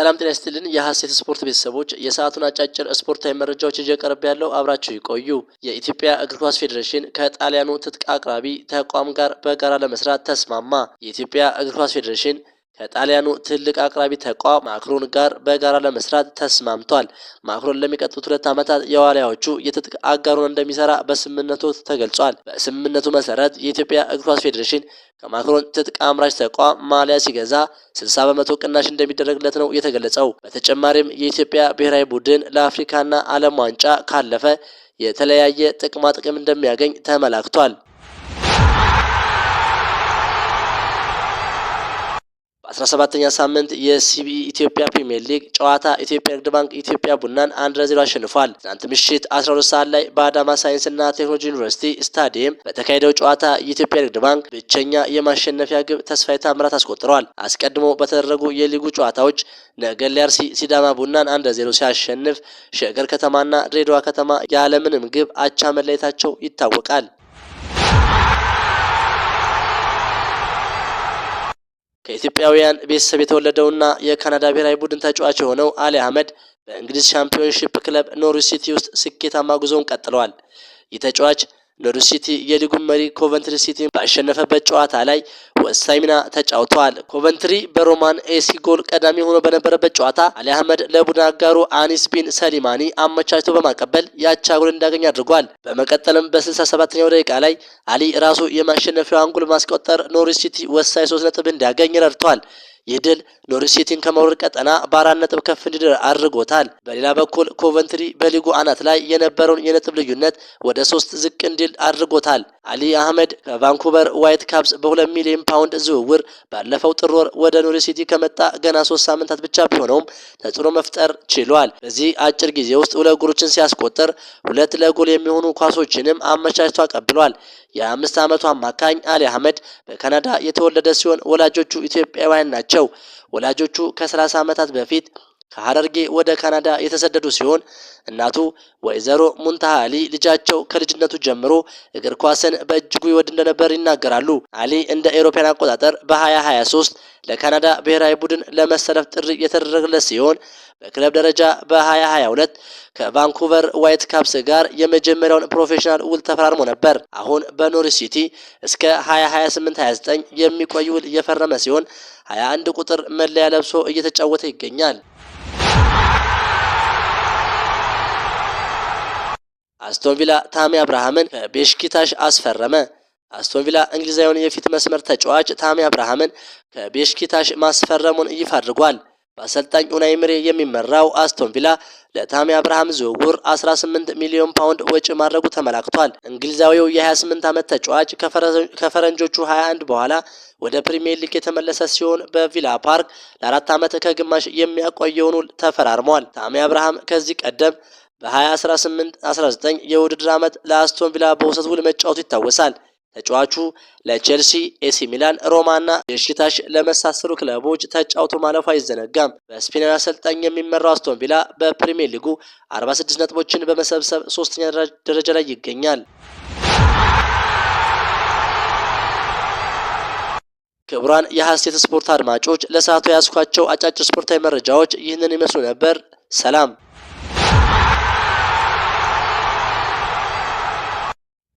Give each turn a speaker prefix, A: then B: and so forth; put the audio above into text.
A: ሰላም ጤና ይስጥልን የሐሴት ስፖርት ቤተሰቦች የሰዓቱን አጫጭር ስፖርታዊ መረጃዎች እየቀርብ ያለው አብራችሁ ይቆዩ። የኢትዮጵያ እግር ኳስ ፌዴሬሽን ከጣሊያኑ ትጥቅ አቅራቢ ተቋም ጋር በጋራ ለመስራት ተስማማ። የኢትዮጵያ እግር ኳስ ፌዴሬሽን ከጣሊያኑ ትልቅ አቅራቢ ተቋም ማክሮን ጋር በጋራ ለመስራት ተስማምቷል። ማክሮን ለሚቀጥሉት 2 ዓመታት የዋሊያዎቹ የትጥቅ አጋሩን እንደሚሰራ በስምምነቱ ተገልጿል። በስምምነቱ መሰረት የኢትዮጵያ እግር ኳስ ፌዴሬሽን ከማክሮን ትጥቅ አምራች ተቋም ማሊያ ሲገዛ 60 በመቶ ቅናሽ እንደሚደረግለት ነው የተገለጸው። በተጨማሪም የኢትዮጵያ ብሔራዊ ቡድን ለአፍሪካና ዓለም ዋንጫ ካለፈ የተለያየ ጥቅማ ጥቅም እንደሚያገኝ ተመላክቷል። 17ኛ ሳምንት የሲቢኢ ኢትዮጵያ ፕሪሚየር ሊግ ጨዋታ ኢትዮጵያ ንግድ ባንክ ኢትዮጵያ ቡናን 1-0 አሸንፏል። ትናንት ምሽት 12 ሰዓት ላይ በአዳማ ሳይንስና ቴክኖሎጂ ዩኒቨርሲቲ ስታዲየም በተካሄደው ጨዋታ የኢትዮጵያ ንግድ ባንክ ብቸኛ የማሸነፊያ ግብ ተስፋዬ ታምራት አስቆጥሯል። አስቀድሞ በተደረጉ የሊጉ ጨዋታዎች ነገሌ አርሲ ሲዳማ ቡናን 1-0 ሲያሸንፍ ሸገር ከተማና ድሬዳዋ ከተማ ያለምንም ግብ አቻ መለየታቸው ይታወቃል። ከኢትዮጵያውያን ቤተሰብ የተወለደውና የካናዳ ብሔራዊ ቡድን ተጫዋች የሆነው አሊ አህመድ በእንግሊዝ ሻምፒዮንሺፕ ክለብ ኖርዊች ሲቲ ውስጥ ስኬታማ ጉዞውን ቀጥለዋል። ይህ ተጫዋች ኖርዊች ሲቲ የሊጉን መሪ ኮቨንትሪ ሲቲ ባሸነፈበት ጨዋታ ላይ ወሳኝ ሚና ተጫውተዋል። ኮቨንትሪ በሮማን ኤሲ ጎል ቀዳሚ ሆኖ በነበረበት ጨዋታ አሊ አህመድ ለቡድን አጋሩ አኒስ ቢን ሰሊማኒ አመቻችቶ በማቀበል ያቻ ጎል እንዳገኝ አድርጓል። በመቀጠልም በ67ኛው ደቂቃ ላይ አሊ ራሱ የማሸነፊያውን ጎል ማስቆጠር ኖርዊች ሲቲ ወሳኝ 3 ነጥብ እንዲያገኝ ረድቷል። ይህ ድል ኖርዊች ሲቲን ከመውረድ ቀጠና በ4 ነጥብ ከፍ እንዲደርስ አድርጎታል። በሌላ በኩል ኮቨንትሪ በሊጉ አናት ላይ የነበረውን የነጥብ ልዩነት ወደ 3 ዝቅ እንዲል አድርጎታል። አሊ አህመድ ከቫንኩቨር ዋይት ካፕስ በ2 ሚሊዮን ፓውንድ ዝውውር ባለፈው ጥር ወር ወደ ኖርዊች ሲቲ ከመጣ ገና 3 ሳምንታት ብቻ ቢሆነውም ተጽዕኖ መፍጠር ችሏል። በዚህ አጭር ጊዜ ውስጥ 2 ጎሎችን ሲያስቆጥር 2 ለጎል የሚሆኑ ኳሶችንም አመቻችቶ አቀብሏል። የ5 ዓመቱ አማካኝ አሊ አህመድ በካናዳ የተወለደ ሲሆን ወላጆቹ ኢትዮጵያውያን ናቸው። ወላጆቹ ከ30 ዓመታት በፊት ከሐረርጌ ወደ ካናዳ የተሰደዱ ሲሆን እናቱ ወይዘሮ ሙንታሃ አሊ ልጃቸው ከልጅነቱ ጀምሮ እግር ኳስን በእጅጉ ይወድ እንደነበር ይናገራሉ። አሊ እንደ አውሮፓውያን አቆጣጠር በ2023 ለካናዳ ብሔራዊ ቡድን ለመሰለፍ ጥሪ የተደረገለት ሲሆን በክለብ ደረጃ በ2022 ከቫንኩቨር ዋይት ካፕስ ጋር የመጀመሪያውን ፕሮፌሽናል ውል ተፈራርሞ ነበር። አሁን በኖርዊች ሲቲ እስከ 2028-29 የሚቆይ ውል እየፈረመ ሲሆን 21 ቁጥር መለያ ለብሶ እየተጫወተ ይገኛል። አስቶን ቪላ ታሚ አብርሃምን ከቤሽኪታሽ አስፈረመ። አስቶን ቪላ እንግሊዛዊውን የፊት መስመር ተጫዋች ታሚ አብርሃምን ከቤሽኪታሽ ማስፈረሙን ይፋ አድርጓል። በአሰልጣኝ ኡናይ ኤመሪ የሚመራው አስቶን ቪላ ለታሚ አብርሃም ዝውውር 18 ሚሊዮን ፓውንድ ወጪ ማድረጉ ተመላክቷል። እንግሊዛዊው የ28 ዓመት ተጫዋች ከፈረንጆቹ 21 በኋላ ወደ ፕሪሚየር ሊግ የተመለሰ ሲሆን በቪላ ፓርክ ለ4 ዓመት ከግማሽ የሚያቆየውን ውል ተፈራርሟል። ታሚ አብርሃም ከዚህ ቀደም በ2018-19 የውድድር ዓመት ለአስቶን ቪላ በውሰት ውል መጫወቱ ይታወሳል። ተጫዋቹ ለቼልሲ፣ ኤሲ ሚላን፣ ሮማና ቤሽኪታሽ ለመሳሰሉ ክለቦች ተጫውቶ ማለፉ አይዘነጋም። በስፔናዊ አሰልጣኝ የሚመራው አስቶን ቪላ በፕሪሚየር ሊጉ 46 ነጥቦችን በመሰብሰብ 3ኛ ደረጃ ላይ ይገኛል። ክቡራን የሐሴት ስፖርት አድማጮች ለሰዓቱ ያስኳቸው አጫጭር ስፖርታዊ መረጃዎች ይህንን ይመስሉ ነበር። ሰላም።